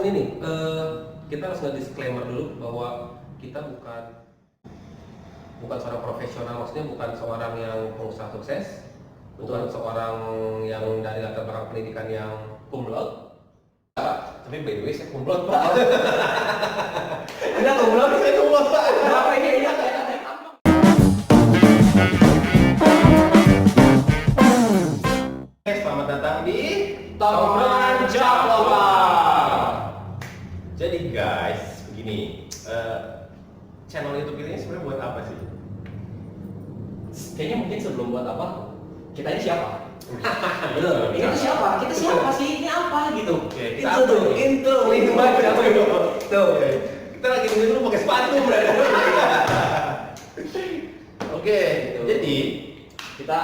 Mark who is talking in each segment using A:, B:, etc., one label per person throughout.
A: ini nih, kita harus nge-disclaimer dulu bahwa kita bukan seorang profesional, maksudnya bukan seorang yang pengusaha sukses, bukan seorang yang dari latar belakang pendidikan yang cum laude. Tapi by the way saya cum laude, Pak.
B: Anda cum laude, saya cum laude, Pak. Kenapa ini? Iya,
A: Selamat datang di
B: Tongkrongan Caplokal.
A: Jadi guys, begini, channel YouTube ini sebenarnya buat apa sih?
B: Kayaknya mungkin sebelum buat apa, kita ini siapa?
A: Betul.
B: Ini tuh siapa? Kita siapa sih? Ini apa gitu?
A: Oke, kita
B: Itu
A: apa
B: tuh,
A: nih?
B: itu
A: Baca dulu.
B: Tuh.
A: Kita lagi dulu pakai sepatu, berarti. Oke, jadi
B: Kita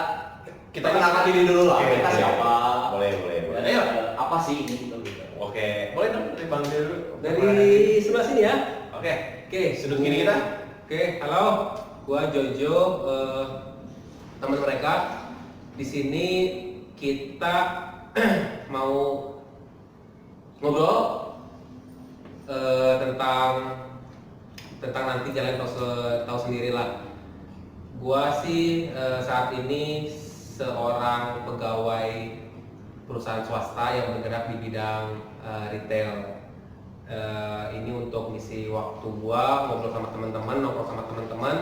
A: kita
B: kenalkan diri dulu lah.
A: Oke,
B: Kita
A: oke.
B: siapa?
A: Boleh.
B: Dan,
A: Ayo.
B: apa sih ini gitu?
A: Oke, boleh dong dari Bang Del dulu.
C: Dari sebelah sini ya.
A: Oke,
C: Oke,
A: sudut kiri kita.
C: Oke, halo. Gua Jojo, teman mereka. Di sini kita mau ngobrol tentang nanti kalian tahu sendiri lah. Gua sih saat ini seorang pegawai perusahaan swasta yang bergerak di bidang retail. Ini untuk misi waktu gua ngobrol sama teman-teman, nongkrong sama teman-teman,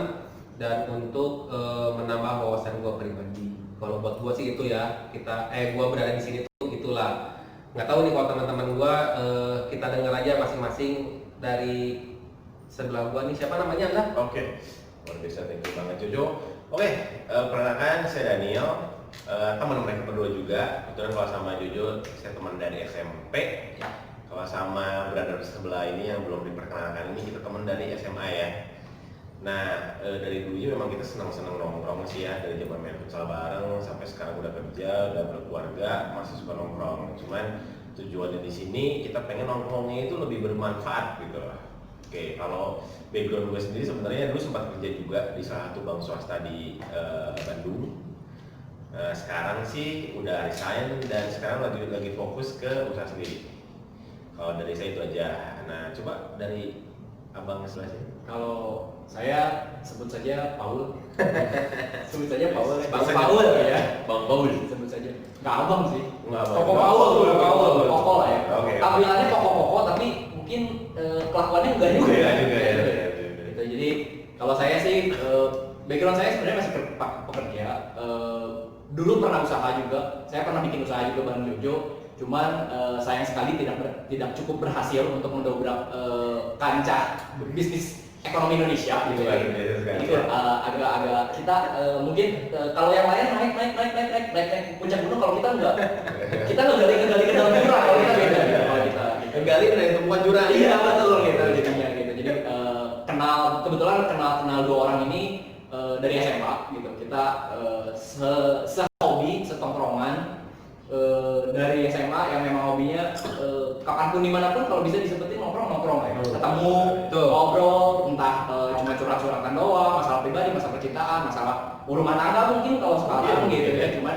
C: dan untuk menambah wawasan gua pribadi. Kalau buat gua sih itu ya, gua berada di sini tuh itulah. Nggak tahu nih kalau teman-teman gua, kita dengar aja masing-masing dari sebelah gua nih, siapa namanya Anda?
A: Oke, luar biasa, thank you banget Jojo. Oke, perkenalkan saya Daniel, teman mereka berdua juga. Kebetulan kalau sama Jojo, saya teman dari SMP. Kalau sama brother sebelah ini yang belum diperkenalkan ini, kita teman dari SMA ya. Nah, dari dulu memang kita senang-senang nongkrong sih ya, dari zaman main futsal bareng sampai sekarang udah kerja, udah berkeluarga, masih suka nongkrong. Cuman tujuannya di sini kita pengen nongkrongnya itu lebih bermanfaat gitu loh. Oke, kalau background gue sendiri sebenarnya dulu sempat kerja juga di salah satu bank swasta di Bandung. Sekarang sih udah resign dan sekarang lagi fokus ke usaha sendiri. Kalau dari saya itu aja. Nah, coba dari abang sebelah sini.
B: Kalau saya sebut saja Paul. Sebut saja Paul.
A: Bang
B: Paul ya.
A: Bang Paul.
B: Sebut saja. Nggak abang sih.
A: Nggak abang.
B: Koko Paul. Koko lah ya.
A: Oke.
B: Tampilannya koko tapi mungkin kelakuannya enggak juga.
A: Enggak juga ya.
B: Gitu. Jadi kalau saya sih background saya sebenarnya masih pekerja. Dulu pernah usaha juga. Saya pernah bikin usaha juga bareng Jojo. Cuman sayang sekali tidak cukup berhasil untuk mendobrak kancah bisnis ekonomi Indonesia gitu ya. Itu agak kita mungkin kalau yang lain naik puncak gunung, kalau kita enggak. Kita gali ke dalam jurang, kalau kita beda gitu. Kalau kita
A: Gali dari tumpuan jurang.
B: iya betul gitu jadinya gitu. Jadi kebetulan kenal dua orang ini dari SMA gitu. Kita sehobi, setongkrongan dari SMA yang memang hobinya kapanpun dimanapun kalau bisa disebutin nongkrong ya. Ketemu, ngobrol, entah cuma curhat-curhatan doang, masalah pribadi, masalah percintaan, masalah rumah tangga mungkin kalau sekarang gitu ya. Cuman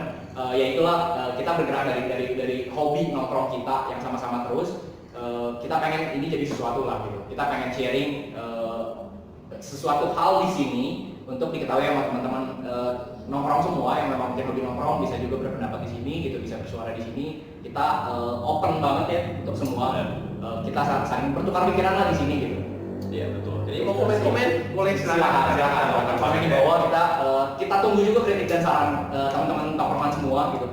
B: ya itulah kita bergerak dari hobi nongkrong kita yang sama-sama terus. Kita pengen ini jadi sesuatu lah gitu. Kita pengen sharing sesuatu hal di sini untuk diketahui sama teman-teman nongkrong semua yang memang mungkin hobi nongkrong, bisa juga berpendapat di sini gitu, bisa bersuara di sini. Kita open banget ya untuk semua. Kita saling bertukar pikiran lah di sini gitu.
A: Iya betul. Jadi mau komen boleh
B: Silakan. Kami di bawah kita tunggu juga kritik dan saran teman-teman tongkrongan semua gitu.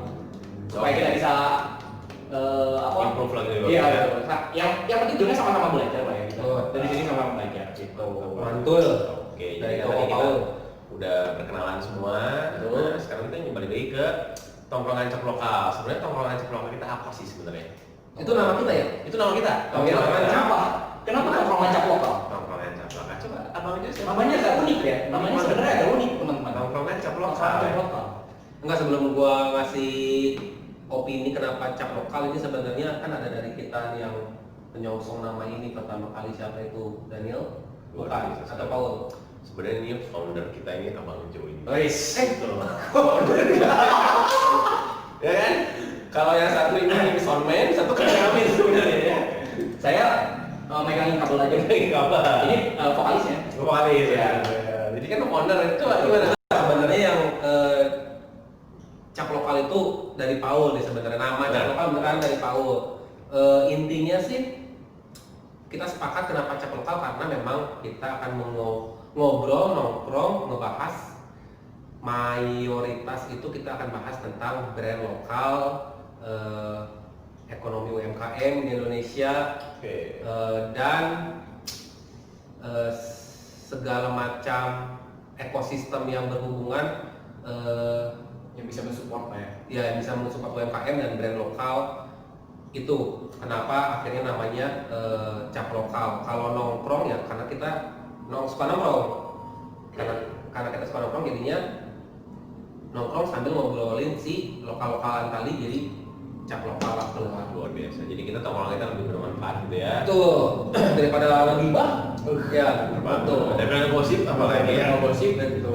B: Supaya kita bisa
A: improve lagi.
B: Iya, betul. Nah, yang penting juga sama-sama belajar lah ya gitu. Dari sini sama-sama belajar gitu.
C: Mantul.
A: Oke,
C: Dari
A: jadi
C: Koko
A: tadi kita
C: Paul.
A: udah perkenalan semua. Nah, sekarang kita balik lagi ke tongkrongan Caplokal. Sebenarnya tongkrongan Caplokal kita apa sih sebenarnya?
C: Itu nama kita ya?
A: Itu nama kita.
B: Kenapa nongkrongan Caplokal?
A: Tongkrongan Caplokal. Coba abang aja siapa?
B: Namanya agak unik ya. Namanya sebenarnya agak unik teman-teman.
A: Tongkrongan Caplokal.
B: Caplokal.
C: Enggak, sebelum gua ngasih opini kenapa cap lokal ini, sebenarnya kan ada dari kita yang menyongsong nama ini pertama kali. Siapa itu? Daniel? Bukan, atau Paul?
A: Sebenarnya ini founder kita ini Abang Jo ini. Ya kan? Kalau yang satu ini soundman, satu kameramen sebenarnya ya.
B: Saya megangin kabel aja.
A: Kabel.
B: Ini vokalisnya.
A: Vokalis ya.
C: Jadi kan founder itu gimana? Sebenarnya yang cap lokal itu dari Paul nih sebenarnya, nama cap lokal beneran dari Paul. Intinya sih kita sepakat kenapa cap lokal karena memang kita akan ngobrol, nongkrong, ngebahas mayoritas itu kita akan bahas tentang brand lokal, ekonomi UMKM di Indonesia, dan segala macam ekosistem yang berhubungan
B: Yang bisa mensupport ya.
C: ya yang bisa mensupport UMKM dan brand lokal. Itu kenapa akhirnya namanya cap lokal. Kalau nongkrong ya karena kita suka nongkrong, karena kita suka nongkrong jadinya nongkrong sambil ngobrolin si lokal-lokalan tadi, jadi cap lokal lah keluar.
A: Luar biasa. Jadi kita tongkrongan kita lebih bermanfaat gitu ya.
C: Betul. Daripada ngibah ya
A: Betul. Daripada gosip apalagi ya.
B: Gosip gitu.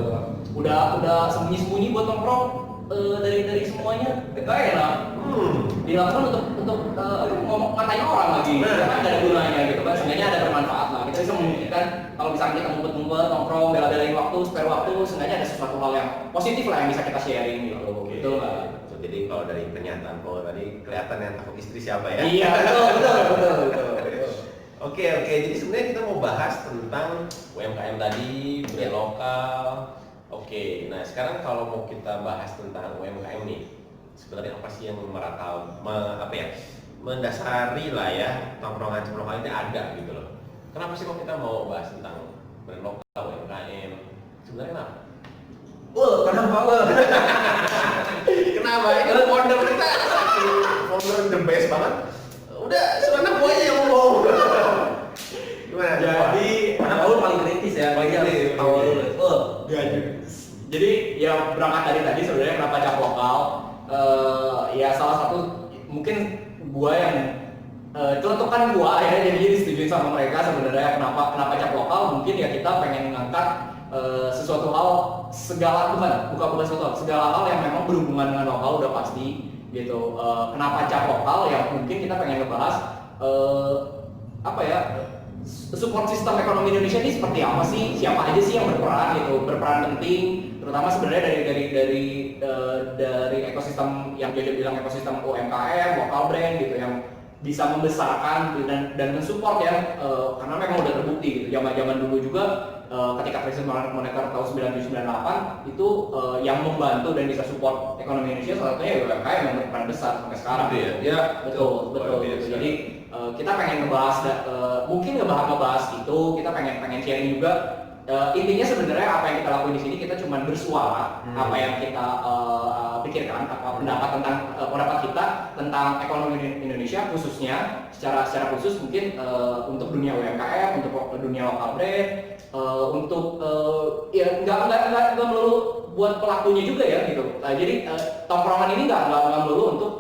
B: Udah sembunyi-sembunyi buat nongkrong dari semuanya. Enggak enak. Dilakukan untuk ngomong ngatain orang lagi. Karena nggak ada gunanya gitu kan. Seenggaknya ada bermanfaat lah. Kita bisa memungkinkan kalau misalnya kita ngumpet-ngumpet nongkrong, bela-belain waktu, spare waktu, seenggaknya ada sesuatu hal yang positif lah yang bisa kita sharing gitu. Gitu lah.
A: Jadi kalau dari pernyataan Paul tadi kelihatan yang takut istri siapa ya?
B: Iya, betul.
A: Oke. Jadi sebenarnya kita mau bahas tentang UMKM tadi, brand lokal. Oke. Nah sekarang kalau mau kita bahas tentang UMKM nih, sebenarnya apa sih yang mendasari lah ya tongkrongan ini ada gitu loh. Kenapa sih kok kita mau bahas tentang brand lokal UMKM? Sebenarnya kenapa?
C: Kenapa?
A: Kenapa? Ini founder kita founder the best banget. Udah, sebenarnya gue aja yang ngomong. Gimana?
B: Karena Paul paling kritis ya.
C: Paul.
B: Jadi ya berangkat dari tadi sebenarnya kenapa cap lokal? Ya salah satu mungkin gua yang contohkan gua ya, jadi disetujui sama mereka sebenarnya kenapa cap lokal, mungkin ya kita pengen mengangkat sesuatu hal bukan sesuatu hal, segala hal yang memang berhubungan dengan lokal udah pasti gitu. Kenapa cap lokal ya, mungkin kita pengen ngebahas support sistem ekonomi Indonesia ini seperti apa sih, siapa aja sih yang berperan penting, terutama sebenarnya dari ekosistem yang Jojo bilang, ekosistem UMKM, lokal brand gitu, yang bisa membesarkan dan mensupport ya, karena memang udah terbukti gitu. Zaman dulu juga ketika krisis moneter tahun 9798 itu yang membantu dan bisa support ekonomi Indonesia salah satunya UMKM yang berperan besar sampai sekarang.
C: Ya,
B: betul. Jadi kita pengen mungkin ngebahas itu, kita pengen sharing juga. Intinya sebenarnya apa yang kita lakuin di sini, kita cuma bersuara apa yang kita pikirkan, apa pendapat kita tentang ekonomi Indonesia, khususnya secara khusus mungkin untuk dunia UMKM, untuk dunia lokal brand, untuk ya nggak melulu buat pelakunya juga ya gitu. Jadi tongkrongan ini nggak melulu untuk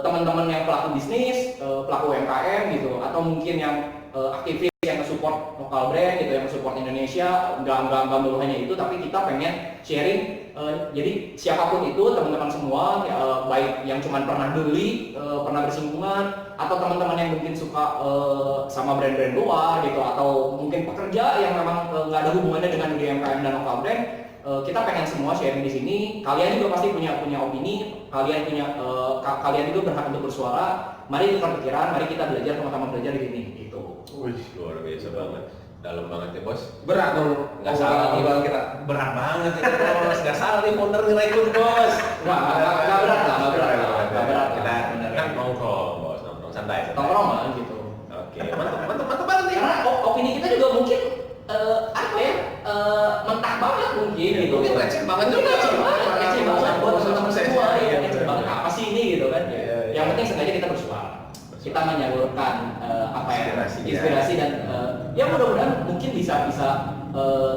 B: teman-teman yang pelaku bisnis, pelaku UMKM gitu, atau mungkin yang aktivis yang support lokal brand gitu, yang support Indonesia, nggak melulu hanya itu, tapi kita pengen sharing. Jadi siapapun itu, teman-teman semua, baik yang cuma pernah beli, pernah bersinggungan, atau teman-teman yang mungkin suka sama brand-brand luar gitu, atau mungkin pekerja yang memang nggak ada hubungannya dengan UMKM dan lokal brand, kita pengen semua sharing di sini. Kalian juga pasti punya opini, kalian juga berhak untuk bersuara. Mari tukar pikiran, mari kita belajar, sama-sama belajar di sini gitu.
A: Wih, luar biasa banget. Dalam banget ya bos.
C: Berat dong.
A: Nggak salah nih kita. Berat banget ya bos. Nggak salah nih founder ngerekrut bos.
B: Nggak berat lah.
A: Kita kan nongkrong bos, nongkrong santai.
B: Nongkrong gitu.
A: Oke, mantap banget nih.
B: Karena opini kita juga mungkin mentah banget mungkin gitu.
A: Mungkin receh banget juga.
B: Receh banget buat teman-teman semua. Receh banget apa sih ini gitu kan? Yang penting sengaja kita bersuara. Kita menyalurkan inspirasi dan ya mudah-mudahan mungkin bisa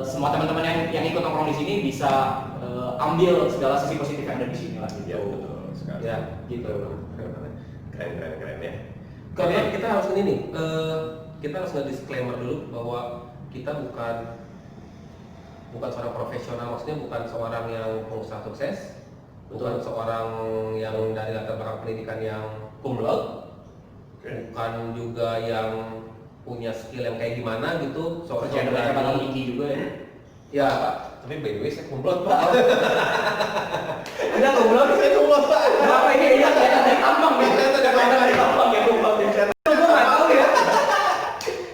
B: semua teman-teman yang ikut nongkrong di sini bisa ambil segala sisi positif yang ada di sini lah gitu.
A: Ya, betul sekali.
B: Ya, gitu.
A: Keren ya.
C: Karena kita harus ini nih, kita harus nge-disclaimer dulu bahwa kita bukan seorang profesional, maksudnya bukan seorang yang pengusaha sukses, bukan seorang yang dari latar belakang pendidikan yang cum laude, bukan juga yang punya skill yang kayak gimana gitu,
B: Kerjaan mereka bakal tinggi juga ya.
C: Ya,
A: Tapi by the way saya kumlot Pak.
B: Ada kumlot?
A: Saya kumlot Pak.
B: Kenapa ini dia kelihatan dari tambang ya?
A: Kelihatan dari
B: tambang ya kumlot ya. Gue nggak tahu ya.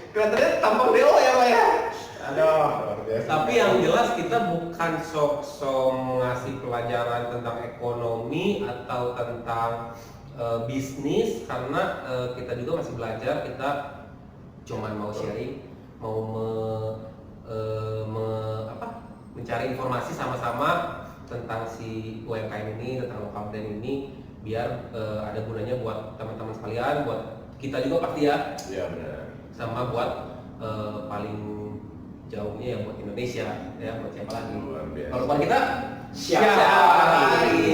A: Kelihatannya tampang DO ya Pak ya. Aduh, luar biasa.
C: tapi yang jelas kita bukan sok-sok ngasih pelajaran tentang ekonomi atau tentang bisnis, karena kita juga masih belajar. Kita cuman mau sharing, mau mencari informasi sama-sama tentang si UMKM ini, tentang lokal brand ini, biar ada gunanya buat teman-teman sekalian, buat kita juga pasti ya.
A: Iya benar.
C: Sama buat paling jauhnya ya buat Indonesia ya, buat siapa lagi.
A: Luar biasa.
B: Kalau buat kita
C: Siapa lagi?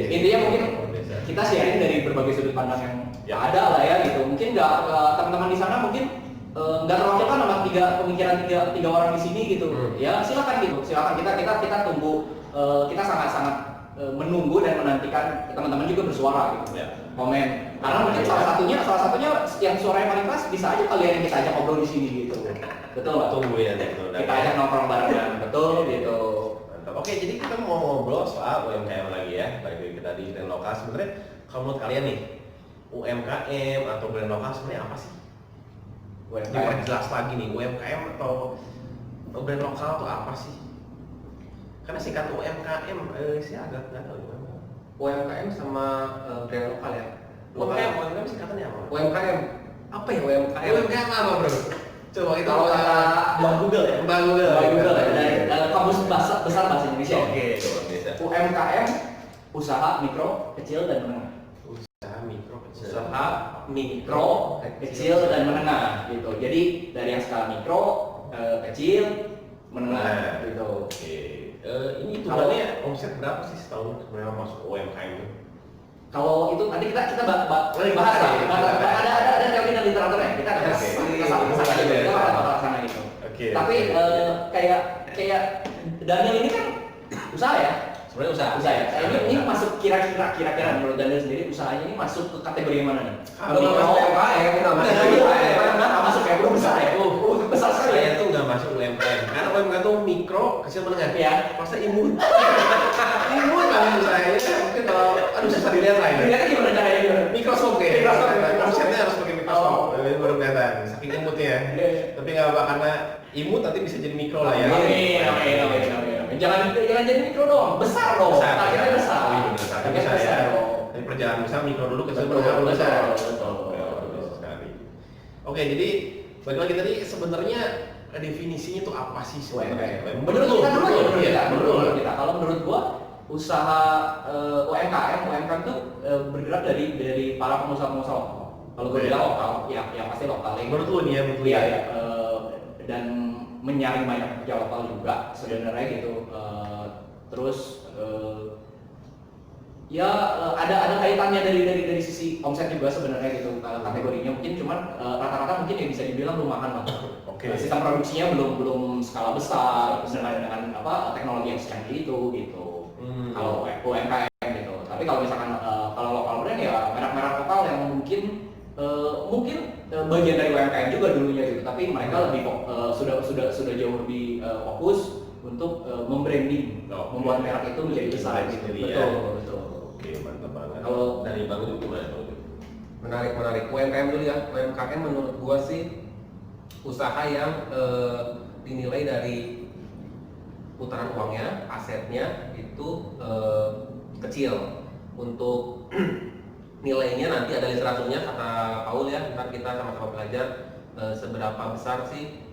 B: Intinya mungkin
A: Luar biasa.
B: kita sharing dari berbagai sudut pandang yang
A: Ya.
B: ada lah ya gitu. Mungkin nggak teman-teman di sana mungkin nggak terwakilkan sama pemikiran tiga orang di sini gitu. Ya silakan gitu. Silakan kita tunggu. Kita sangat menunggu dan menantikan teman-teman juga bersuara gitu.
A: Ya.
B: Komen. Karena mungkin salah satunya yang suaranya paling keras bisa aja kalian yang kita ajak ngobrol di sini gitu. Betul nggak?
A: Tunggu ya gitu.
B: Kita ajak nongkrong barengan. Betul gitu.
A: Mantap. Oke, jadi kita mau ngobrol soal UMKM lagi ya. Balik lagi kita di brand lokal. Sebenarnya kalau menurut kalian nih, UMKM atau brand lokal sebenarnya apa sih? Yang jelas lagi nih, UMKM atau brand lokal itu apa sih? Karena singkat UMKM sih agak nggak tahu gimana.
C: UMKM sama brand lokal ya.
A: UMKM singkatannya apa?
C: UMKM apa ya UMKM?
A: UMKM apa bro? Coba itu
B: Kalau kata Bang Google ya.
A: Bang Google.
B: Bang Google ya. Dari kamus besar bahasa Indonesia.
A: Oke, luar biasa.
B: UMKM, usaha mikro, kecil dan menengah.
A: Usaha mikro kecil.
C: Usaha
B: Mikro, kecil dan menengah gitu. Jadi dari yang skala mikro, kecil, menengah gitu.
A: Oke. Ini hitungannya omset berapa sih setahun sebenarnya masuk UMKM itu?
B: Kalau itu nanti kita bahas
A: Boleh
B: lah.
A: ya,
B: Ada teori dan literaturnya. Kita
A: Oke.
B: sama aja. Kita bakal sana gitu.
A: Oke.
B: Tapi kayak Daniel ini kan usaha ya.
A: Sebenarnya usaha.
B: Usaha ya. Ini masuk kira-kira menurut Daniel sendiri usahanya ini masuk ke kategori yang mana nih?
C: Kalau masuk UMKM, nggak masuk UMKM.
B: Nggak masuk ya, belum besar ya. Besar sekali ya.
A: Saya tuh nggak masuk UMKM karena UMKM tuh mikro, kecil, menengah.
B: Iya.
A: Masa imut? Imut kali usahanya. Mungkin kalau aduh susah dilihat lah ini.
B: Ini gimana caranya gimana?
A: Mikroskop ya.
B: Mikroskop.
A: Omsetnya harus pakai mikroskop. Baru kelihatan. Saking imutnya.
B: Iya.
A: Tapi nggak apa karena imut nanti bisa jadi mikro lah ya.
B: Amin. Jangan jadi mikro dong, besar dong.
A: Besar.
B: Targetnya besar.
A: Oh, iya besar.
B: Targetnya
A: Bisa ya.
B: besar dong.
A: Dari perjalanan besar mikro dulu kecil
B: Betul,
A: menengah baru besar.
B: betul.
A: Bagus sekali. Oke, jadi balik lagi tadi sebenarnya definisinya tuh apa sih sebenarnya?
B: Menurut kita dulu ya,
A: Iya,
B: menurut kita. Kalau menurut gua usaha UMKM tuh bergerak dari para pengusaha-pengusaha lokal. Kalau gue bilang lokal, ya pasti lokal.
A: Menurut lu nih ya, menurut lu
B: Iya,
A: ya.
B: ya. Dan menyaring banyak pekerja lokal juga sebenarnya gitu. Terus ada kaitannya dari sisi omset juga sebenarnya gitu kategorinya. Mungkin cuman rata-rata mungkin ya bisa dibilang rumahan lah.
A: Oke.
B: Sistem produksinya belum skala besar dengan teknologi yang secanggih itu gitu. Kalau UMKM gitu. Tapi kalau misalkan kalau lokal brand ya merek-merek lokal yang mungkin bagian dari UMKM juga dulunya gitu. Tapi mereka lebih sudah jauh lebih fokus untuk membranding, membuat merek itu menjadi besar gitu. Betul.
A: Oke, mantap banget.
B: Kalau
A: dari Bang itu gimana Bang?
C: Menarik. UMKM dulu ya. UMKM menurut gua sih usaha yang dinilai dari putaran uangnya, asetnya itu kecil. Untuk nilainya nanti ada literaturnya kata Paul ya, ntar kita sama-sama belajar seberapa besar sih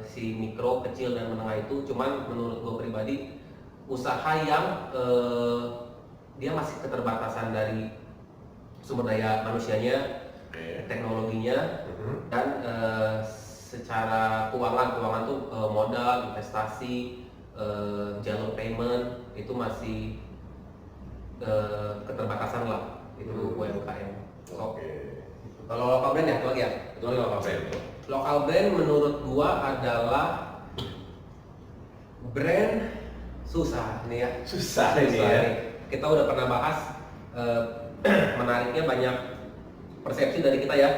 C: si mikro, kecil dan menengah itu. Cuman menurut gue pribadi usaha yang dia masih keterbatasan dari sumber daya manusianya, teknologinya, dan secara keuangan tuh modal, investasi, jalur payment itu masih keterbatasan lah itu UMKM. Kalau lokal brand ya, itu lagi ya.
A: Itu lokal brand.
C: Lokal brand menurut gua adalah brand susah ini ya.
A: Susah ini ya.
C: Kita udah pernah bahas menariknya banyak persepsi dari kita ya.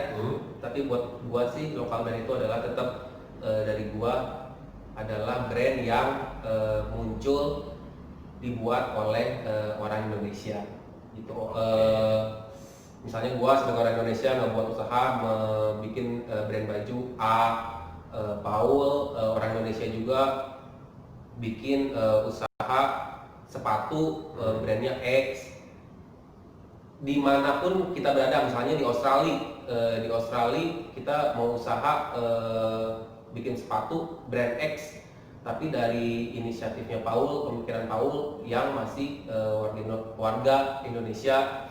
C: Tapi buat gua sih lokal brand itu adalah tetap dari gua adalah brand yang muncul dibuat oleh orang Indonesia gitu. Misalnya gua sebagai orang Indonesia ngebuat usaha bikin brand baju A, Paul orang Indonesia juga bikin usaha sepatu brandnya X. Dimanapun kita berada, misalnya di Australia kita mau usaha bikin sepatu brand X, tapi dari inisiatifnya Paul, pemikiran Paul yang masih warga Indonesia,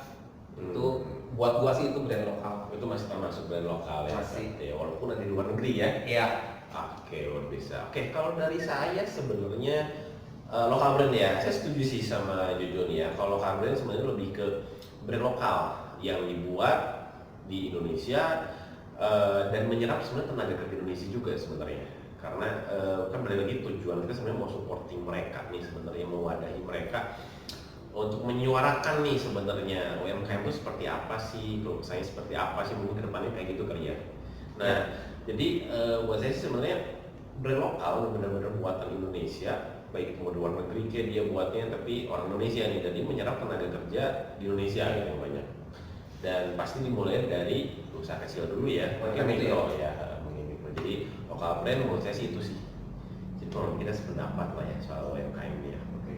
C: itu buat gua sih itu brand lokal.
A: Itu masih termasuk brand lokal ya?
C: Masih.
A: Ya, walaupun ada di luar negeri ya?
C: Iya.
A: Oke, luar biasa. Oke, kalau dari saya sebenarnya lokal brand ya, saya setuju sih sama Jojo nih ya. Kalau lokal brand sebenarnya lebih ke brand lokal yang dibuat di Indonesia dan menyerap sebenarnya tenaga kerja Indonesia juga sebenarnya. Karena kan balik lagi tujuan kita sebenarnya mau supporting mereka nih sebenarnya, mewadahi mereka untuk menyuarakan nih sebenarnya UMKM itu seperti apa sih, kalau saya seperti apa sih, mungkin kedepannya kayak gitu kali ya. Nah, jadi buat saya sih sebenarnya brand lokal benar-benar buatan Indonesia, baik itu mau di luar negeri kayak dia buatnya, tapi orang Indonesia nih, jadi menyerap tenaga kerja di Indonesia gitu yang banyak. Dan pasti dimulai dari usaha kecil dulu ya, mungkin mikro ya, mungkin mikro. Jadi lokal brand menurut saya sih itu sih. Jadi kalau kita sependapat lah ya soal UMKM ini ya. Oke.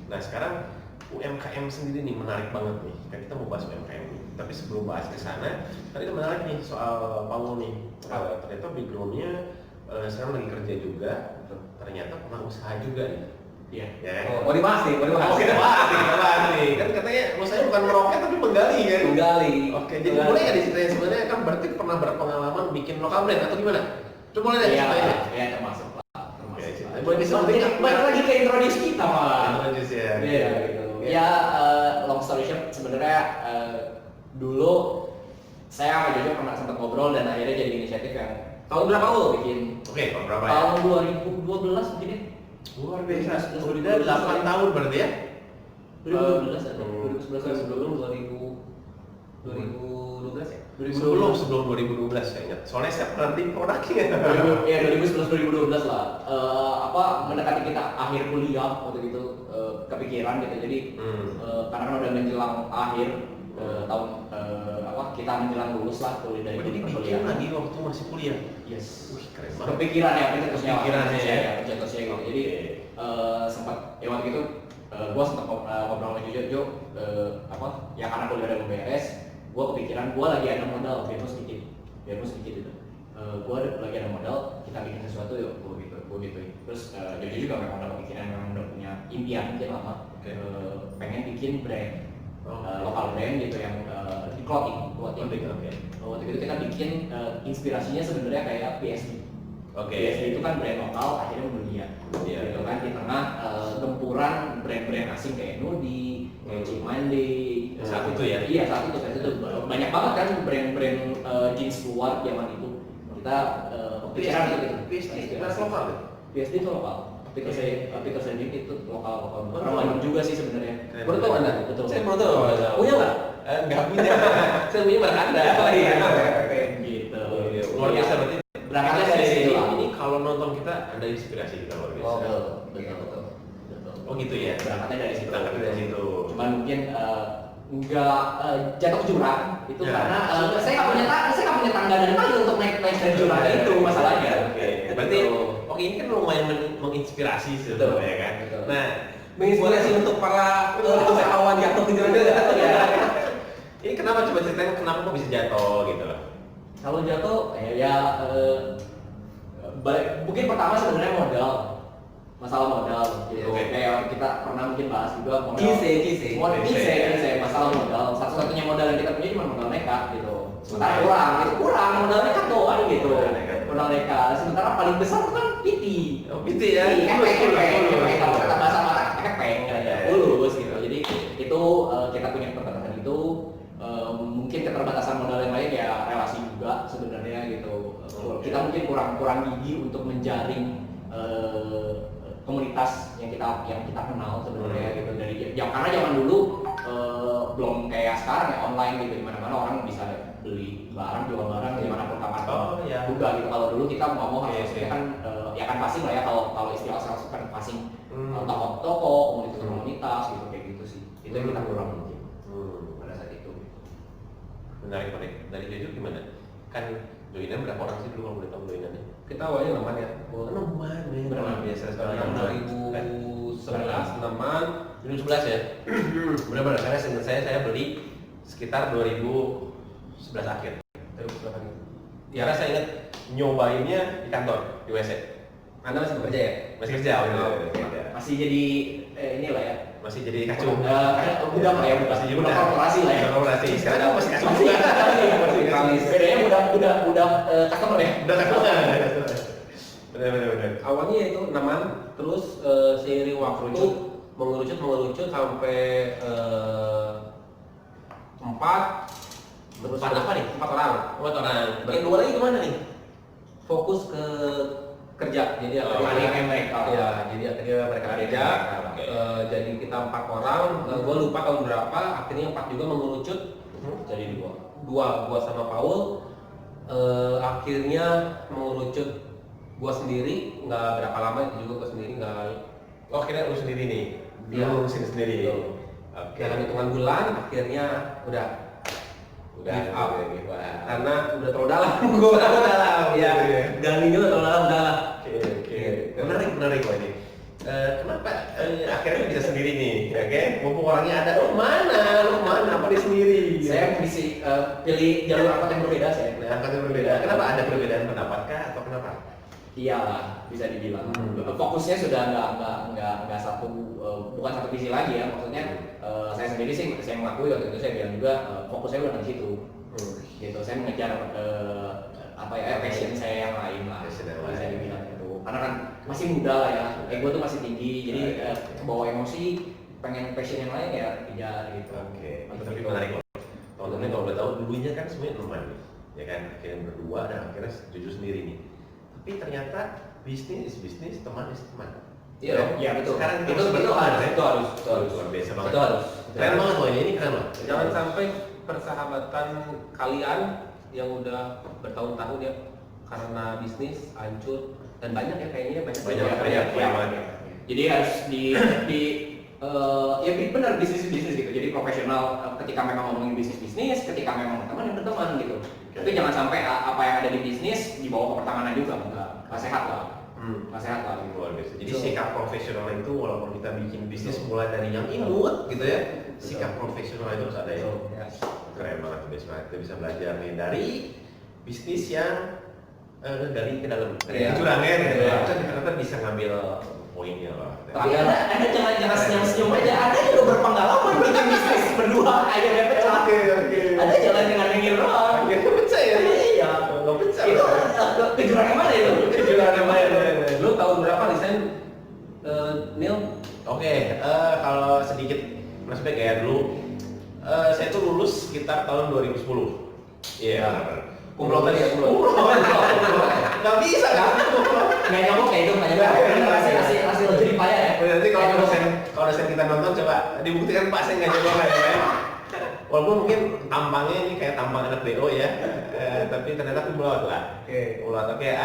A: Nah sekarang UMKM sendiri nih menarik banget nih. Kan kita mau bahas UMKM nih. Tapi sebelum bahas ke sana, tadi kita menarik nih soal Paul nih. Ternyata backgroundnya sekarang lagi kerja juga. Ternyata pernah usaha juga nih.
B: Iya.
A: Ya.
B: Mau dibahas nih, mau dibahas.
A: Oke, kita bahas nih. Kan katanya usahanya bukan meroket tapi menggali kan?
B: Menggali.
A: Oke, jadi boleh nggak diceritain sebenarnya kan berarti pernah berpengalaman bikin lokal brand atau gimana? Coba boleh nggak diceritain?
B: Iya, termasuk lah.
A: Boleh disebutin
B: Balik lagi ke introduce kita malah.
A: Introduce ya.
B: Iya, gitu. Ya, long story short sebenarnya dulu saya sama Jojo pernah sempat ngobrol dan akhirnya jadi inisiatif yang tahun berapa lo bikin?
A: Oke, tahun berapa ya?
B: Tahun 2012 mungkin ya.
A: Luar biasa. Udah 8 tahun berarti ya?
B: 2012 ada. 2011
C: sebelum 2012 ya?
A: Sebelum 2012 saya ingat. Soalnya saya pernah di produknya.
B: Ya 2011 2012 lah. Mendekati kita akhir kuliah waktu itu kepikiran gitu. Jadi karena kan udah menjelang akhir tahun kita menjelang lulus lah kuliah dari
A: Jadi bikin lagi waktu masih kuliah.
B: Yes.
A: Wih, keren banget.
B: Kepikiran ya,
A: Kepikirannya ya.
B: pencetusnya gitu. Jadi sempat ya waktu itu gue sempat ngobrol sama Jo, ya karena kuliah udah beres, gue kepikiran gue lagi ada modal, biar sedikit gitu. Gue lagi ada modal, kita bikin sesuatu yuk, gue gitu. Terus Jojo juga memang udah kepikiran, memang udah punya impian mungkin lama, pengen bikin brand. Lokal brand gitu yang di clothing. Waktu itu kita bikin inspirasinya sebenarnya kayak PSD. PSD itu kan brand lokal akhirnya mendunia. Gitu kan di tengah gempuran brand-brand asing kayak Nudi, kayak Cimande.
A: Saat itu ya?
B: Iya saat itu banyak banget kan brand-brand jeans luar zaman itu. Kita pikiran gitu.
A: PSD lokal.
B: PSD itu lokal. Peter Sending itu lokal. Orang juga sih sebenarnya.
C: Baru tahu Anda?
B: Betul.
C: Saya baru tahu.
B: Punya nggak?
C: Nggak punya. Saya punya barang Anda.
B: Iya. Gitu.
A: Luar biasa berarti.
B: Berangkatnya dari situ.
A: Ini kalau nonton kita ada inspirasi kita luar biasa.
B: Betul.
A: Oh gitu ya.
B: Berangkatnya dari situ.
A: Berangkatnya dari situ.
B: Cuman mungkin nggak jatuh ke jurang itu karena saya nggak punya tangga dan payung untuk naik dari jurang itu masalahnya.
A: Berarti ini kan lumayan menginspirasi sebenarnya kan. Nah,
C: menginspirasi untuk para usahawan jatuh ke jurang juga.
A: Ini kenapa coba ceritain kenapa kok bisa jatuh gitu loh?
B: Kalau jatuh mungkin pertama sebenarnya masalah modal gitu. Kayak kita pernah mungkin bahas juga modal. Kise. Masalah modal. Satu-satunya modal yang kita punya cuma modal nekat gitu. Sementara kurang modal nekat doang gitu. Modal nekat. Sementara paling besar kan PT.
A: PT ya.
B: Kepeng. Kalau kata bahasa Batak kepeng ya. Lulus gitu. Jadi itu kita punya keterbatasan itu. Mungkin keterbatasan modal yang lain ya relasi juga sebenarnya gitu. Kita mungkin kurang gigi untuk menjaring komunitas yang kita kenal sebenarnya gitu. Dari karena zaman dulu belum kayak sekarang ya online gitu, dimana-mana orang bisa beli barang, jual barang dimanapun kapanpun juga gitu. Kalau dulu kita mau harusnya kan ya kan pasti lah ya, kalau istilah sales kan passing toko, komunitas gitu, kayak gitu sih. Itu yang kita kurang mungkin pada saat itu.
A: Menarik. Dari Jojo gimana? Kan joinan berapa orang sih dulu kalau boleh tahu joinannya?
C: Kita awalnya 6 ya.
A: 6 berapa biasa sekali?
C: 2011 teman
A: 2011 ya? Benar-benar, karena seingat saya beli sekitar 2011 akhir.
C: 2008.
A: Karena saya ingat nyobainnya di kantor, di WC.
C: Anda masih bekerja ya?
A: Masih kerja,
B: Masih jadi inilah ya.
A: masih jadi kacung.
B: Udah lah ya,
A: Masih jadi
B: udah korporasi lah ya.
A: Udah korporasi. Sekarang kamu masih kacung
B: Masih,
A: juga.
B: masih. Bedanya udah customer ya.
A: Udah kacung kan? Benar.
C: Awalnya itu 6-an, terus seiring waktu mengerucut sampai 4. Terus
A: 4 apa nih?
C: 4 orang.
A: 4 orang. Yang 2 lagi kemana nih?
C: Fokus ke kerja, jadi
B: akhirnya mereka.
C: Ya, jadi akhirnya mereka kerja. Jadi kita 4 orang. Gue lupa tahun berapa. Akhirnya 4 juga mengerucut jadi 2. Gua sama Paul. Akhirnya mengerucut gua sendiri. Nggak berapa lama itu juga gua sendiri nggak.
A: Oh, akhirnya lu sendiri nih.
C: Iya.
A: Lu urusin sendiri.
C: Oke. Dalam hitungan bulan, akhirnya udah give up. Karena udah terlalu dalam. Gua udah dalam. Ya. Galinya udah terlalu dalam, udah lah.
A: Oke. Menarik kok ini. Kenapa akhirnya bisa sendiri nih? Oke, mumpung orangnya ada. Lu mana? Apa dia sendiri?
B: Saya bisa pilih jalur angkot yang berbeda saya.
A: Angkot yang berbeda. Kenapa ada perbedaan pendapat kah atau kenapa?
B: Iyalah, bisa dibilang. Fokusnya sudah nggak satu, bukan satu visi lagi ya. Maksudnya saya sendiri sih, saya mengakui waktu itu saya bilang juga fokusnya udah di situ. Gitu, saya mengejar passion saya yang lain lah. Bisa dibilang itu. Karena kan masih muda lah ya, ego tuh masih tinggi, jadi bawa emosi, pengen passion yang lain ya kejar gitu.
A: Oke, tapi menarik loh. Teman-teman kalau boleh tahu dulunya kan sebenarnya teman, ya kan, akhirnya berdua dan akhirnya jujur sendiri nih. Tapi ternyata bisnis, teman.
B: Iya betul.
A: Sekarang
B: itu harus
A: luar biasa banget.
B: Itu harus.
A: Keren banget loh ini keren loh.
C: Jangan sampai persahabatan kalian yang udah bertahun-tahun ya karena bisnis hancur, dan banyak ya kayaknya banyak.
B: Jadi harus ya benar bisnis gitu. Jadi profesional ketika memang ngomongin bisnis, ketika memang berteman ya berteman gitu. Tapi jangan sampai apa yang ada di bisnis dibawa ke pertemanan juga, nggak sehat lah. Nggak sehat lah.
A: Luar biasa. Jadi sikap profesional itu walaupun kita bikin bisnis mulai dari yang imut gitu ya, sikap profesional itu harus ada ya. Keren banget tuh, kita bisa belajar nih dari bisnis yang gali ke dalam, dari kecurangan gitu ya. Kita ternyata bisa ngambil poinnya lah.
B: Tapi Anda jangan senyum aja. Anda juga berpengalaman bikin bisnis berdua akhirnya pecah.
A: Oke.
B: Anda jangan dengar doang.
A: Akhirnya pecah ya?
B: Iya.
A: Nggak pecah.
B: Itu kecurangan mana itu?
A: Kecurangan mana?
C: Lu tahun berapa desain Neil?
A: Oke, kalau sedikit flashback ya dulu, saya tuh lulus sekitar tahun 2010. Iya.
C: Kumlot tadi ya,
A: kumlot. Nggak bisa kan?
B: Nggak nyamuk kayak itu, nggak nyamuk. Hasil jadi payah ya.
A: Nanti kalau dosen kita nonton coba dibuktikan Pak saya nggak jago lah ya. Walaupun mungkin tampangnya ini kayak tampang anak DO ya, tapi ternyata kumlot lah. Kumlot. Oke,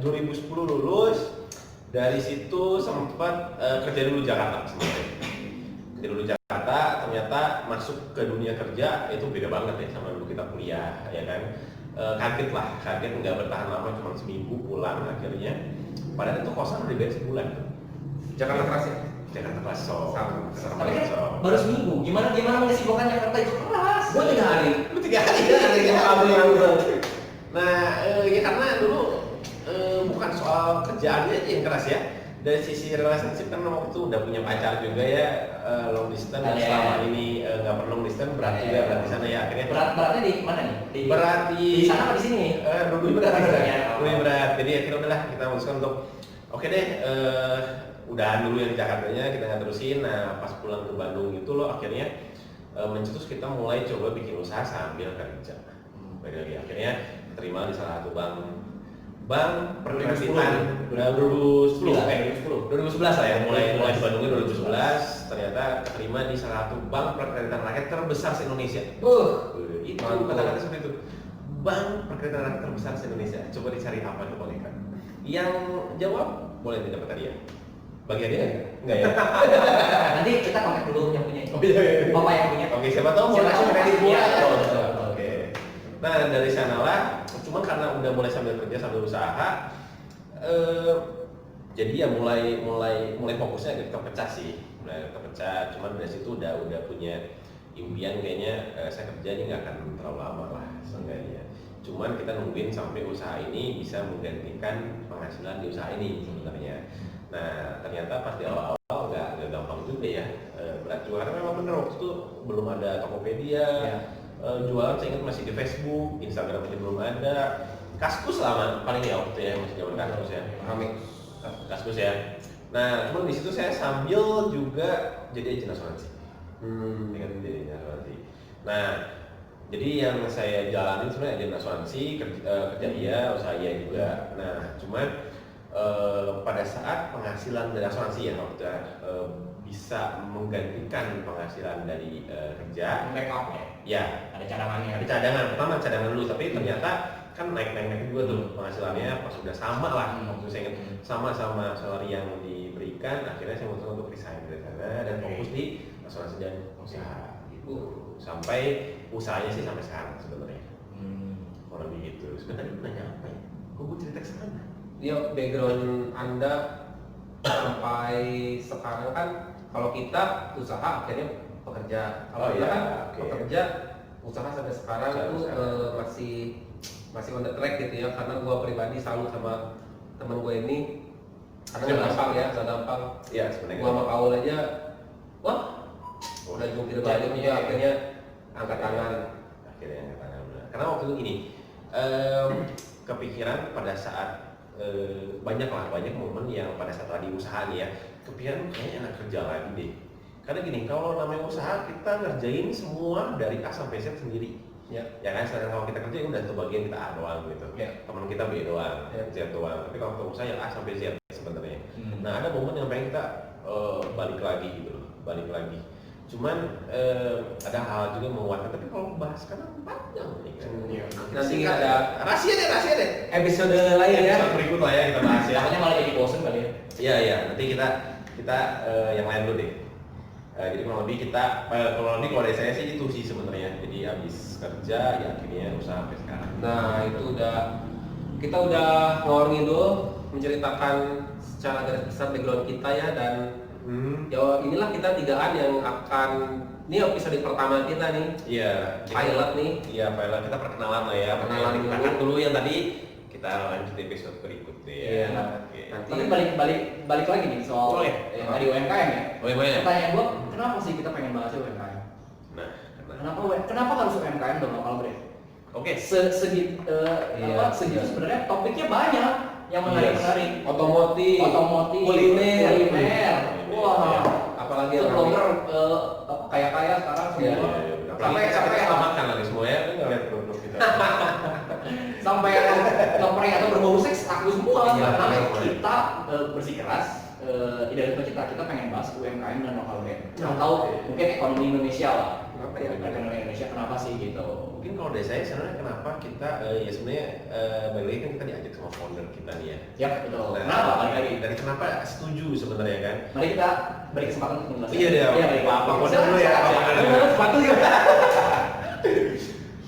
A: 2010 lulus. Dari situ sempat kerja dulu Jakarta sebenarnya. Kerja dulu Jakarta, ternyata masuk ke dunia kerja itu beda banget ya sama dulu kita kuliah, ya kan. Kaget nggak bertahan lama, cuma seminggu pulang akhirnya. Padahal itu kosan udah bayar sebulan.
C: Jakarta keras ya?
A: Jakarta keras so.
B: Tapi kan baru seminggu. Gimana mengesibukkan Jakarta itu keras?
C: Gua 3 hari.
A: Lu 3 hari Nah, ya karena dulu bukan soal kerjaannya aja yang keras ya. Dari sisi relationship kan waktu itu udah punya pacar juga ya, long distance dan selama ini nggak perlu long distance, berat juga berat di sana ya akhirnya.
B: Beratnya di mana nih?
A: Berat
B: di sana apa di sini?
A: Lebih berat. Jadi akhirnya udahlah kita memutuskan untuk oke deh, udahan dulu yang di Jakartanya, kita nggak terusin. Nah pas pulang ke Bandung itu loh akhirnya mencetus kita mulai coba bikin usaha sambil kerja. Akhirnya terima di salah satu bank Bank Perkreditan 2011 lah ya, mulai di Bandungnya 2011, ternyata keterima di salah satu bank perkreditan rakyat terbesar se-Indonesia. Itu kata-kata seperti itu. Bank perkreditan rakyat terbesar se-Indonesia. Coba dicari apa tuh Bang Ikan? Yang jawab boleh tidak dapat hadiah. Bagi hadiah enggak ya?
B: Nanti kita kontak dulu yang punya.
A: Oh iya.
B: Bapak yang punya.
A: Oke, siapa tahu mau
B: Siapa
A: kasih
B: tahu
A: kredit
B: kasih
A: buat.
B: dia.
A: Oke. Nah, dari sanalah cuman karena udah mulai sambil kerja sambil usaha jadi ya mulai fokusnya agak kepecah sih. Mulai kepecah, cuman dari situ udah punya impian kayaknya saya kerja ini nggak akan terlalu lama lah seenggaknya. Cuman kita nungguin sampai usaha ini bisa menggantikan penghasilan di usaha ini sebenarnya. Nah, ternyata pas di awal-awal nggak gampang juga ya berat juga karena memang bener waktu itu belum ada Tokopedia, jualan saya ingat masih di Facebook, Instagram masih belum ada, Kaskus lama paling ya waktu ya masih zaman Kaskus ya, Kaskus ya. Nah, cuman di situ saya sambil juga jadi agen asuransi, dengan jadi agen asuransi. Nah, jadi yang saya jalanin sebenarnya agen asuransi, kerja iya, usaha iya juga. Nah, cuman pada saat penghasilan dari asuransi ya waktu bisa menggantikan penghasilan dari kerja,
B: Backup ya.
A: ya
B: Ada cadangannya.
A: ada cadangan, pertama cadangan dulu, tapi ternyata kan naik juga tuh penghasilannya pas sudah sama lah, waktu saya ingat sama salary yang diberikan, akhirnya saya memutuskan untuk resign dari sana dan fokus di asuransi dan usaha gitu. Sampai usahanya sih sampai sekarang sebenarnya. Kurang lebih gitu. Sebenarnya nanya apa ya? Kok gue cerita ke sana?
C: Ya, background Anda sampai sekarang kan kalau kita usaha akhirnya pekerja, kalau kita kan pekerja usaha sampai sekarang itu masih on the track gitu ya, karena gua pribadi selalu sama temen gue ini karena nggak gampang
A: ya sebenarnya
C: gua sama Paul aja wah udah jungkir balik juga akhirnya angkat tangan
A: karena waktu itu gini kepikiran pada saat banyak momen yang pada saat lagi usaha nih ya, kepikiran kayaknya enak kerja lagi deh. Karena gini, kalau namanya usaha kita ngerjain semua dari A sampai Z sendiri. Ya kan, sedangkan kalau kita kerja udah satu bagian kita A doang gitu. Teman kita B doang, Z doang. Tapi kalau untuk usaha ya A sampai Z sebenarnya. Nah, ada momen yang pengen kita balik lagi gitu loh, balik lagi. Cuman ada hal juga menguatkan, tapi kalau bahas karena panjang nih kan.
C: Nanti ada
A: rahasia deh.
C: Episode lain ya.
A: Episode berikut lah ya kita bahas ya.
B: Makanya malah jadi bosen kali ya.
A: Iya, nanti kita yang lain dulu deh. Jadi kurang lebih kalau dari saya sih itu sih sebenarnya. Jadi habis kerja ya akhirnya usaha sampai sekarang.
C: Nah, itu kita udah ngalor ngidul menceritakan secara garis besar background kita ya, dan ya inilah kita tigaan yang akan, ini episode pertama kita nih.
A: Iya.
C: Pilot nih.
A: Iya, pilot kita perkenalan lah ya.
C: Perkenalan
A: kita dulu yang tadi kita lanjut episode berikutnya ya.
C: Iya.
A: Oke.
C: Nanti
B: Tapi balik lagi nih soal yang tadi UMKM ya.
A: Boleh.
B: Pertanyaan gua, kenapa sih kita pengen bahas UMKM?
A: Nah,
B: Kenapa harus UMKM dan lokal brand?
A: oke.
B: Segitu sebenarnya topiknya banyak yang menarik.
C: otomotif, kuliner.
B: Wah,
C: apalagi
B: itu
C: yang
B: blogger kaya sekarang semua.
A: Sampai kita makan lagi semua ya, kan ngeliat produk kita.
B: Sampai yang ngeprank atau berbau seks aku semua.
C: Iya,
B: Karena
C: iya.
B: kita bersikeras idealisme kita pengen bahas UMKM dan lokal brand. Atau mungkin ekonomi Indonesia lah.
C: Kenapa ya?
B: Ekonomi Indonesia kenapa sih gitu?
A: Mungkin kalau dari saya sebenarnya kenapa kita ya sebenarnya balik lagi kan kita diajak sama founder kita nih ya.
B: Ya betul.
A: Nah,
B: Kenapa balik lagi?
A: dari kenapa setuju sebenarnya kan?
B: Mari kita beri kesempatan untuk menjelaskan.
A: Iya deh.
B: baik.
A: Apa founder dulu ya?
C: Sepatu ya.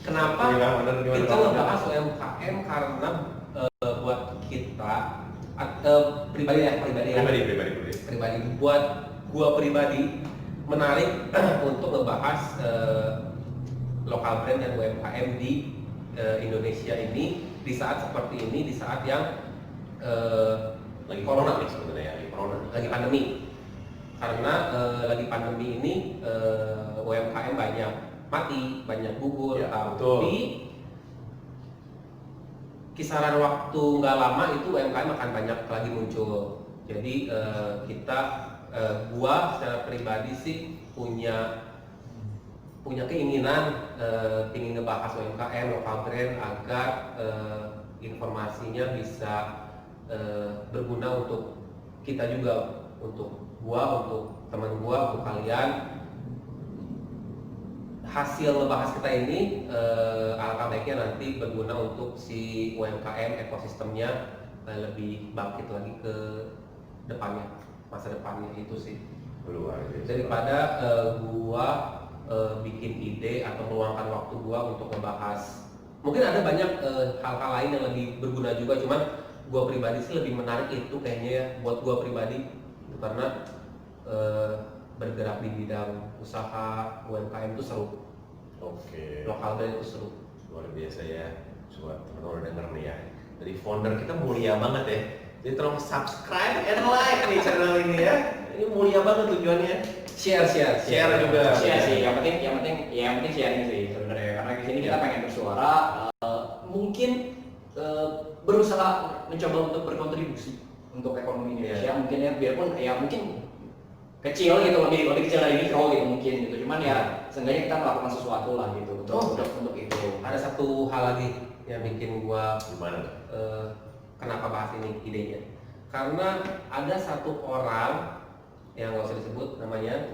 C: Kenapa
A: Gimana?
C: kita ngebahas UMKM karena buat kita pribadi buat gua pribadi menarik untuk ngebahas lokal brand dan UMKM di Indonesia ini di saat seperti ini, di saat yang
A: lagi corona nih sebenarnya,
C: lagi pandemi. Karena lagi pandemi ini UMKM banyak mati, banyak gugur,
A: Ya,
C: tapi
A: betul.
C: kisaran waktu nggak lama itu UMKM akan banyak lagi muncul. Jadi gua secara pribadi sih punya keinginan ingin ngebahas UMKM lokal brand agar informasinya bisa berguna untuk kita juga, untuk gua, untuk teman gua, untuk kalian. Hasil ngebahas kita ini alangkah baiknya nanti berguna untuk si UMKM ekosistemnya lebih bangkit lagi ke depannya, masa depannya itu sih.
A: Luar biasa.
C: Daripada gua bikin ide atau meluangkan waktu gua untuk ngebahas, mungkin ada banyak hal-hal lain yang lebih berguna juga, cuman gua pribadi sih lebih menarik itu kayaknya ya buat gua pribadi, karena bergerak di bidang usaha UMKM itu seru.
A: Oke.
C: Lokal brand itu seru.
A: Luar biasa ya. Buat teman-teman udah denger nih ya. Dari founder kita mulia banget ya. Jadi tolong subscribe and like nih channel ini ya. Ini mulia banget tujuannya.
C: Share
A: juga.
B: Share sih, yang penting sharing sih sebenarnya. Karena di sini kita pengen bersuara, mungkin berusaha mencoba untuk berkontribusi untuk ekonomi Indonesia. Mungkin ya, biarpun ya mungkin kecil gitu, lebih kecil dari mikro gitu mungkin gitu. Cuman ya seenggaknya kita melakukan sesuatu lah gitu untuk itu.
C: Ada satu hal lagi yang bikin gua
A: Gimana?
C: kenapa bahas ini idenya. Karena ada satu orang yang nggak usah disebut namanya,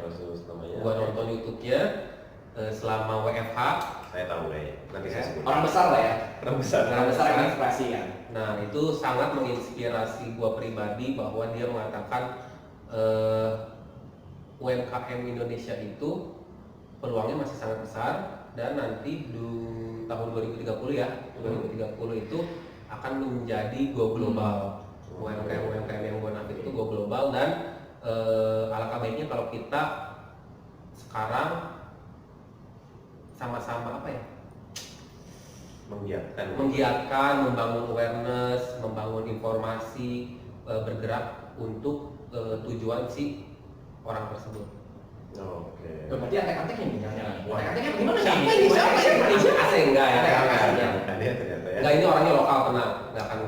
C: gua nonton YouTube-nya selama WFH.
A: Saya tahu ya. Nanti saya sebut.
B: Orang besar lah ya.
A: Orang besar.
B: Orang besar yang inspirasi kan.
C: Nah itu sangat menginspirasi gua pribadi bahwa dia mengatakan UMKM Indonesia itu peluangnya masih sangat besar, dan nanti di tahun 2030 ya, 2030 itu akan menjadi go global. UMKM yang gua nanti itu go global, dan alangkah baiknya kalau kita sekarang sama-sama apa ya? Menggiatkan, membangun awareness, membangun informasi, bergerak untuk tujuan si orang tersebut.
A: Oke.
B: Berarti antek-antek ini jangan-jangan. Antek-anteknya gimana nih?
A: Siapa ini? Siapa?
C: Asing enggak ya?
A: Bukan dia ternyata ya.
C: Enggak, ini orangnya lokal, tenang, nggak akan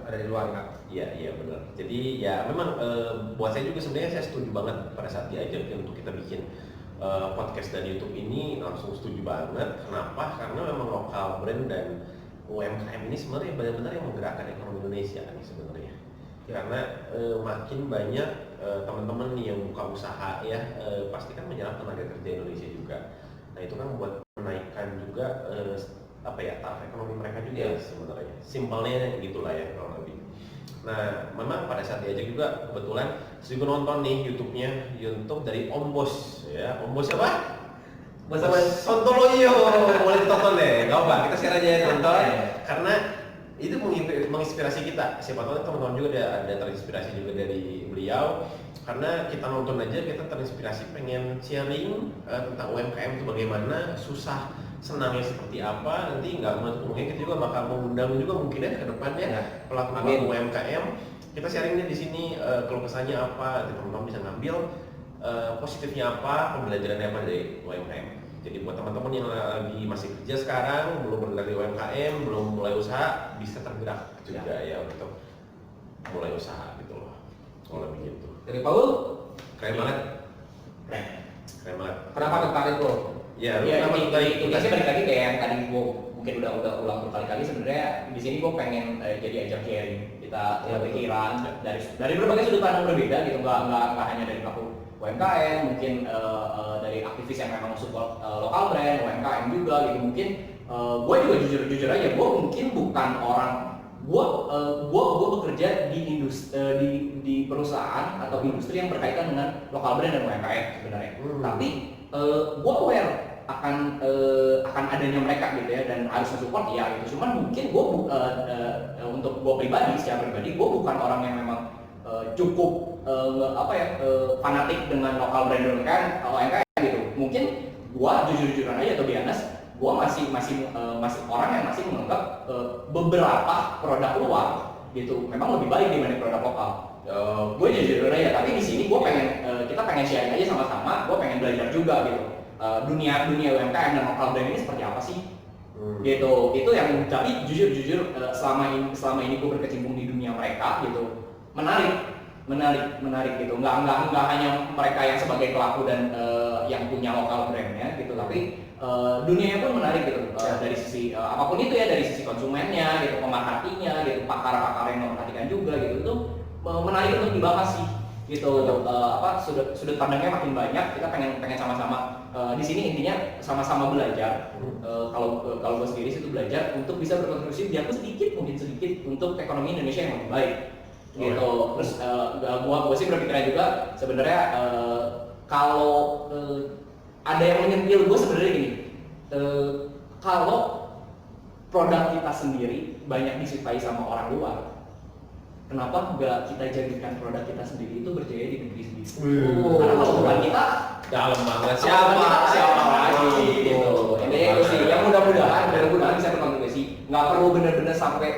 C: ada di luar enggak.
A: Iya benar. Jadi ya memang buat saya juga sebenarnya saya setuju banget pada saat diajak untuk kita bikin podcast dan YouTube ini, langsung setuju banget. Kenapa? Karena memang lokal brand dan UMKM ini sebenarnya benar-benar yang menggerakkan ekonomi Indonesia nih sebenarnya. Karena makin banyak teman-teman nih yang buka usaha ya, pasti kan menyerap tenaga kerja Indonesia juga. Nah itu kan buat menaikkan juga taraf ekonomi mereka juga sebenarnya. Simpelnya gitulah ya kalau lebih. Nah memang pada saat diajak juga kebetulan saya juga nonton nih YouTube dari Om Bos ya. Om Bos apa? Bersama Sontoloyo. Boleh ditonton deh. Gak apa, kita share aja ya nonton. Karena itu menginspirasi kita. Siapa tahu teman-teman juga ada terinspirasi juga dari beliau. Karena kita nonton aja kita terinspirasi, pengen sharing tentang UMKM itu bagaimana, susah senangnya seperti apa. Nanti nggak mungkin kita juga bakal mengundang juga mungkin ya ke depannya pelaku UMKM. Kita sharing di sini keluh kesahnya apa, teman-teman bisa ngambil positifnya apa, pembelajarannya apa dari UMKM. Jadi buat teman-teman yang lagi masih kerja sekarang, belum bergerak di UMKM, belum mulai usaha, bisa tergerak juga ya untuk mulai usaha gitu loh. Kalau begitu.
C: Dari Paul,
A: Keren banget. Keren banget.
C: kenapa tertarik lo?
A: Ya,
B: ini sih balik lagi kayak yang tadi gue mungkin udah ulang berkali-kali. Sebenarnya di sini gue pengen jadi ajang sharing kita pikiran dari berbagai sudut pandang berbeda gitu, nggak hanya dari pelaku UMKM, mungkin dari aktivis yang memang support lokal brand UMKM juga gitu. Mungkin gue juga jujur aja, gue mungkin bukan orang, gue bekerja di industri di perusahaan atau industri yang berkaitan dengan lokal brand dan UMKM sebenarnya. Tapi gue aware akan adanya mereka gitu ya, dan harus support ya gitu. Cuman mungkin gue untuk gue pribadi, secara pribadi gue bukan orang yang memang cukup fanatik dengan lokal brand dan UMKM gitu. Mungkin gue jujur-jujuran aja atau biasa, gue masih orang yang masih menganggap beberapa produk luar gitu memang lebih baik dibanding produk lokal. Gue jujur aja, tapi di sini gue pengen kita pengen sharing aja sama-sama. Gue pengen belajar juga gitu, dunia UMKM dan lokal brand ini seperti apa sih gitu. Itu yang, tapi jujur selama ini gue berkecimpung di dunia mereka gitu, menarik gitu. Nggak hanya mereka yang sebagai pelaku dan yang punya lokal brandnya gitu, tapi dunianya pun menarik gitu dari sisi apapun itu ya, dari sisi konsumennya gitu, pemerhatinya gitu, pakar-pakar yang memperhatikan juga gitu, itu menarik untuk dibahas sih gitu. Sudut pandangnya makin banyak, kita pengen sama-sama di sini intinya sama-sama belajar. Kalau gue sendiri sih itu belajar untuk bisa berkontribusi biarpun mungkin sedikit untuk ekonomi Indonesia yang lebih baik gitu. Terus gue sih berpikiran juga sebenarnya kalau ada yang menyentil gue sebenarnya gini, kalau produk kita sendiri banyak disukai sama orang luar, kenapa nggak kita jadikan produk kita sendiri itu berjaya di negeri sendiri? Karena kalau bukan kita,
C: dalam banget
B: siapa lagi gitu. Intinya itu sih, yang mudah-mudahan bisa berkontribusi. Nggak perlu benar-benar sampai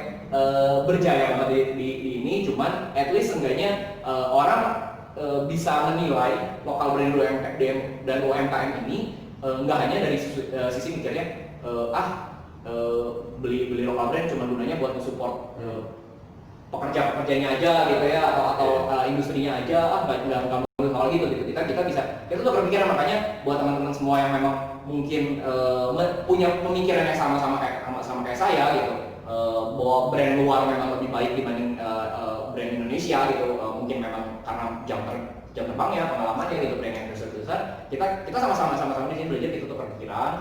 B: berjaya banget di ini, cuman at least seenggaknya orang bisa menilai lokal brand dan UMKM ini nggak hanya dari sisi mikirnya beli lokal brand cuma gunanya buat support pekerjanya aja gitu ya, atau industrinya aja, nggak melulu hal gitu. Kita bisa, kita tuh berpikiran, makanya buat teman-teman semua yang memang mungkin punya pemikiran yang sama kayak saya gitu, bahwa brand luar memang lebih baik dibanding brand Indonesia gitu, mungkin memang karena jam terbangnya, pengalamannya gitu, brand yang besar, kita sama-sama di sini belajar, kita tuh berpikiran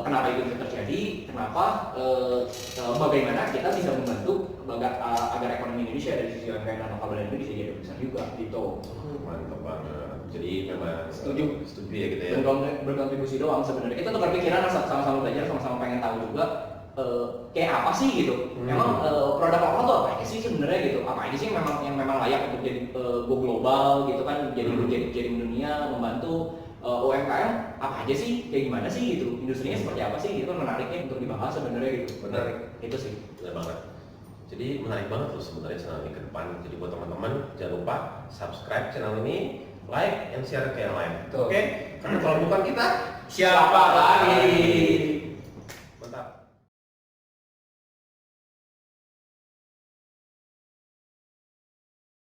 B: kenapa itu bisa terjadi, kenapa bagaimana kita bisa membantu agar ekonomi Indonesia dari sisi UMKM dan lokal brand itu bisa jadi besar juga gitu.
A: Mantap banget. Jadi memang
B: setuju
A: ya gitu ya.
B: Berkontribusi doang sebenarnya. Kita tuh berpikiran sama-sama belajar, sama-sama pengen tahu juga kayak apa sih gitu. Memang produk lokal tuh apa aja sih sebenarnya gitu. Apa aja sih yang memang layak untuk jadi go global gitu kan, jadi dunia, membantu UMKM apa aja sih, kayak gimana sih gitu. Industrinya seperti apa sih gitu, menariknya untuk dibahas sebenarnya gitu.
A: Menarik.
B: Itu sih.
A: Benar banget. Jadi menarik banget tuh sebenarnya channel ini ke depan. Jadi buat teman-teman jangan lupa subscribe channel ini, like, and share ke yang lain. Oke? Karena kalau bukan kita,
B: Siapa lagi?